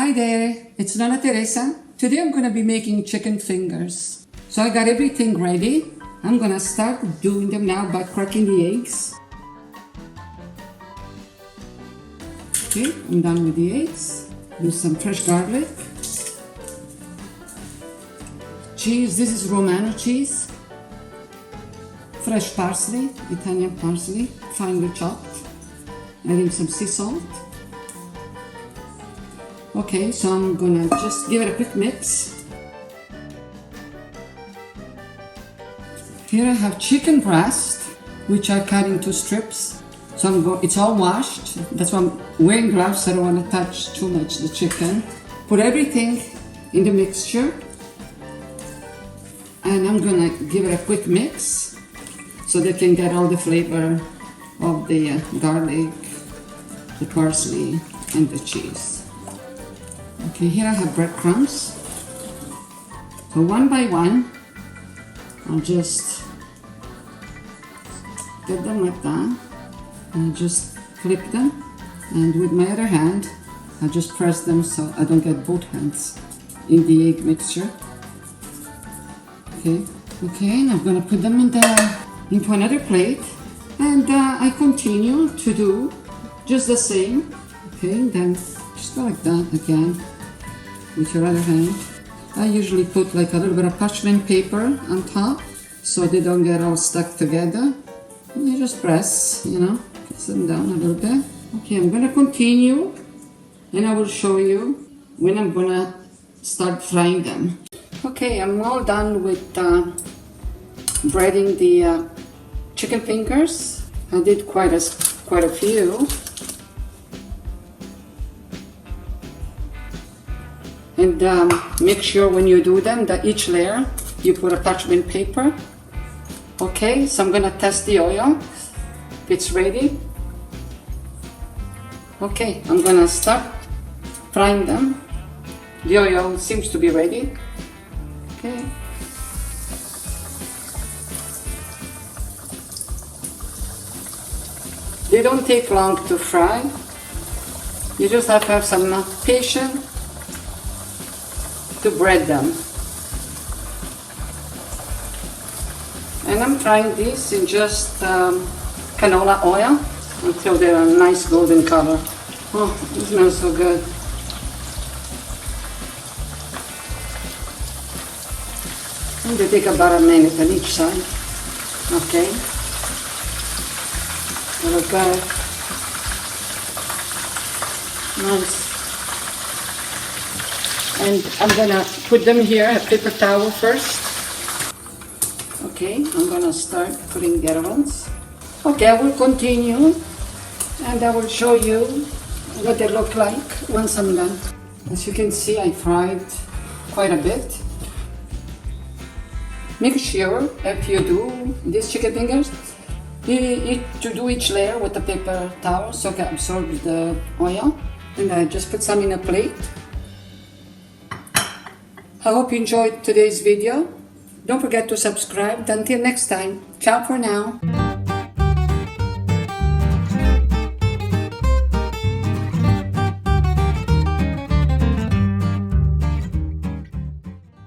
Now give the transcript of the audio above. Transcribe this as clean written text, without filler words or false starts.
Hi there, it's Nonna Teresa. Today I'm going to be making chicken fingers. So I got everything ready. I'm going to start doing them now by cracking the eggs. Okay, I'm done with the eggs. Use some fresh garlic. Cheese, this is Romano cheese. Fresh parsley, Italian parsley, finely chopped. Adding some sea salt. Okay, so I'm gonna just give it a quick mix. Here I have chicken breast, which I cut into strips. So it's all washed. That's why I'm wearing gloves. I don't want to touch too much the chicken. Put everything in the mixture. And I'm gonna give it a quick mix so they can get all the flavor of the garlic, the parsley, and the cheese. Okay, here I have breadcrumbs. So one by one, I'll just get them like that and just flip them. And with my other hand, I just press them so I don't get both hands in the egg mixture. Okay, and I'm gonna put them into another plate, and I continue to do just the same. Okay, then just go like that again with your other hand. I usually put like a little bit of parchment paper on top so they don't get all stuck together. And you just press, press them down a little bit. Okay, I'm gonna continue and I will show you when I'm gonna start frying them. Okay, I'm all done with breading the chicken fingers. I did quite a few. And make sure when you do them that each layer you put a parchment paper. Okay, so I'm gonna test the oil if it's ready. Okay, I'm gonna start frying them. The oil seems to be ready. Okay. They don't take long to fry. You just have to have some patience to bread them. And I'm frying these in just canola oil until they're a nice golden color. Oh, it smells so good. And they take about a minute on each side. Okay. They look good. Nice. And I'm gonna put them here, a paper towel first. Okay, I'm gonna start putting the other ones. Okay, I will continue and I will show you what they look like once I'm done. As you can see, I fried quite a bit. Make sure if you do these chicken fingers, you do each layer with a paper towel so it can absorb the oil. And I just put some in a plate. I hope you enjoyed today's video. Don't forget to subscribe. Until next time, ciao for now.